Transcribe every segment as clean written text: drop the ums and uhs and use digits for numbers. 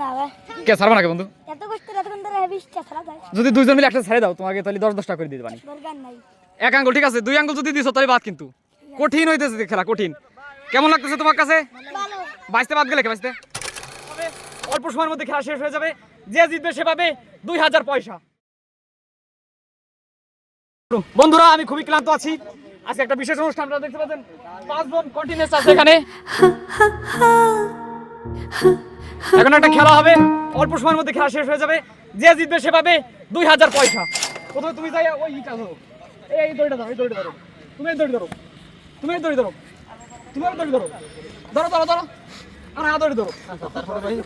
না ভাই কে ছাড়বা নাকি বন্ধু? এত কষ্ট এতক্ষণ ধরে 20টা ছাড়া যায় যদি দুইজন মিলে একটা ছেড়ে দাও তোমাকে তাহলে 10 টাকা করে দিতে পারি। দরকার নাই এক আঙ্গুল ঠিক আছে, দুই আঙ্গুল যদি দিছো তাহলে বাদ, কিন্তু কঠিন হইতেছে খেলা কঠিন। কেমন লাগতেছে তোমার কাছে? ভালো বাইসতে বাদ গেলে কে বাইসতে? অল্প সময়ের মধ্যে খেলা শেষ হয়ে যাবে, যে জিতবে সে পাবে 2000 পয়সা। বন্ধুরা আমি খুবই ক্লান্ত আছি, আজকে একটা বিশেষ অনুষ্ঠান আপনারা দেখতে পাচ্ছেন, 5 জন কন্টিনিউয়াস আছে এখানে। এখন একটা খেলা হবে, অল্প সময়ের মধ্যে খেলা শেষ হয়ে যাবে, যে জিতবে সে পাবে 2000 পয়সা। প্রথমে তুমি যাই ওই ইটা ধরো, এই দড়িটা ধরো, এই দড়িটা ধরো, তুমি এই দড়ি ধরো, তুমি এই দড়ি ধরো, তুমি এই দড়ি ধরো, ধরো ধরো ধরো, আর হাত দড়ি ধরো,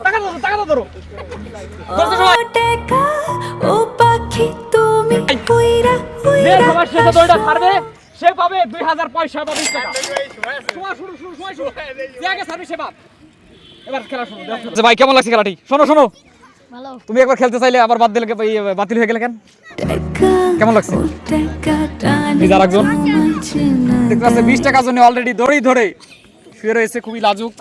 টাকা ধরো, টাকা ধরো, ধরো সবাই। ও পাখি তুমি কইরা যে সবার শেষে দড়িটা ছাড়বে সে পাবে 2000 পয়সা বা 20 টাকা। সময় শুরু শুরু সময় শুরু, যে আগে ছাড়বে সে পাবে। এবার খেলা শুরু। আচ্ছা ভাই কেমন লাগছে খেলাটি? শোনো শোনো, ভালো তুমি একবার খেলতে চাইলে আবার বাদ দিলে বাতিল হয়ে গেলে কেন? কেমন লাগছে? এই যে আরেকজন দেখতে পাচ্ছে 20 টাকার জন্য অলরেডি দড়ি ধরে শুয়ে রয়েছে, খুবই লাজুক।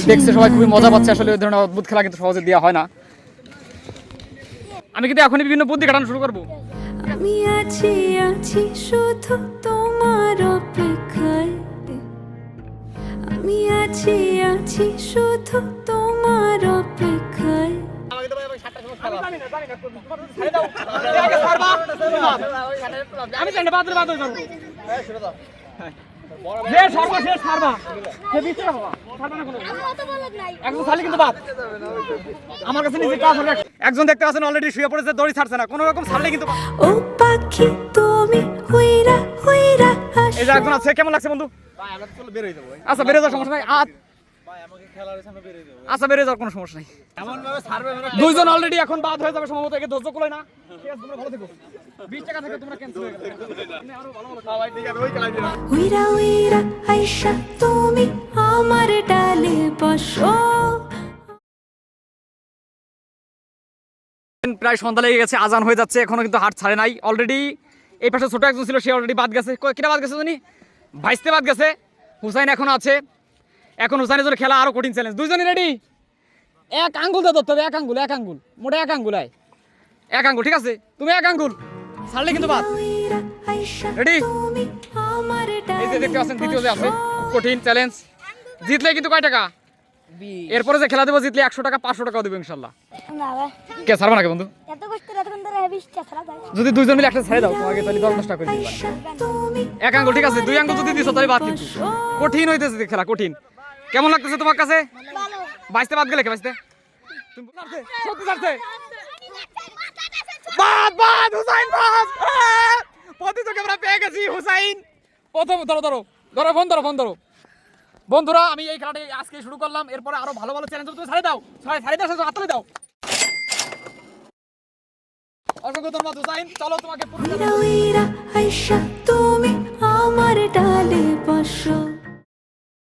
দেখছে সবাই খুবই মজা পাচ্ছে, আসলে ওই ধরনের অদ্ভুত খেলা কিন্তু সহজে দেওয়া হয় না। আমি কিন্তু এখনই বিভিন্ন বুদ্ধি কাটানো শুরু করবো। আমি আছি আছি শুধু তোমার অপেক্ষায়, আমি আছি আছি শুধু তোমার অপেক্ষায়। আমি জানি না, বাদল বাদল করবো। যে সর্বশেষ ছাড়বা সে 20 টাকা পাবা। ছাড়বা না কোনো। অত বলদ নাই একজন ছাড়লে কিন্তু বাদ। আমার কাছে নিজে কাজ হলো। একজন দেখতে পাচ্ছেন অলরেডি শুয়ে পড়েছে, দড়ি ছাড়ছে না, কোনো রকম ছাড়লে কিন্তু বাদ। ও পাখি তুমি হুইরা হুইরা এই যে একজন আছে, কেমন লাগছে বন্ধু? ভাই আমরা তো চলে বের হই যাব ভাই। আচ্ছা বেড়ে যাওয়ার সমস্যা নাই, ভাই আমাকে খেলার সামনে বের হই যাব। আচ্ছা বেড়ে যাওয়ার কোনো সমস্যা নাই। এমন ভাবে ছাড়বে মানে দুইজন অলরেডি এখন বাদ হয়ে যাবে সম্ভবত, একে ধৈর্য কুলায় না। ঠিক আছে তোমরা ভালো থেকো, 20 টাকা থেকে তোমরা ক্যান্সেল হয়ে গেলে আরো ভালো ভালো। ভাই ঠিক আছে ওই খেলাই দিলাম। হুইরা হুইরা আইসা তুমি আমার ডালে বসো। প্রায় সন্ধ্যা লেগে গেছে, আজান হয়ে যাচ্ছে, এখনো কিন্তু হাট ছাড়ে নাই। অলরেডি এই পাশে ছোট একজন ছিল, সে অলরেডি বাদ গেছে। কিনা বাদ গেছে জানি, ভাইস্তে বাদ গেছে। হুসাইন এখনো আছে, এখন হুসাইনের জন্য খেলা আরো কঠিন চ্যালেঞ্জ। দুইজনই রেডি? এক আঙ্গুল দিয়ে ধরতে হবে, এক আঙ্গুল, এক আঙ্গুল, মোটে এক আঙ্গুল, আয় এক আঙ্গুল, ঠিক আছে? তুমি এক আঙ্গুল ছাড়লে কিন্তু বাদ। রেডি? তুমি আমার এই যে ডালে দেখতে পাচ্ছেন দ্বিতীয় যে আছে, কঠিন চ্যালেঞ্জ। জিতলে কিন্তু কয় টাকা? এরপরে যে খেলা দেবো, জিতলে 100 টাকা 500 টাকাও দেবো ইনশাল্লাহ। না ভাই কে ছাড়বা নাকি বন্ধু? এত কষ্ট এতক্ষণ ধরে 20টা ছাড়া যায় যদি দুইজন মিলে একটা ছেড়ে দাও তোমাকে তাহলে 10 টাকা করে দিতে পারি। তুমি এক আঙ্গুল ঠিক আছে, দুই আঙ্গুল যদি দিছো তাহলে বাদ, কিন্তু কঠিন হইতেছে খেলা কঠিন। কেমন লাগতেছে তোমার কাছে? ভালো বাইসতে বাদ গেলে কে বাইসতে? তুমি সত্যি ছাড়ছে, বাদ বাদ হুসাইন বাদ। প্রতিযোগী আমরা পেয়ে গেছি, হুসাইন প্রথম। ধরো ধরো ধরো, ফোন ধরো, ফোন ধরো। বন্ধুরা আমি এই খেলাটি আজকে শুরু করলাম, এরপরে আরো ভালো ভালো চ্যালেঞ্জ তুমি ছাড়ে দাও, ছাড়ে দাও, হাততালি দাও। অসংখ্য ধন্যবাদ হুসাইন, চলো তোমাকে পুরস্কার। হুইরা হুইরা আইসা তুমি আমার ডালে বসো।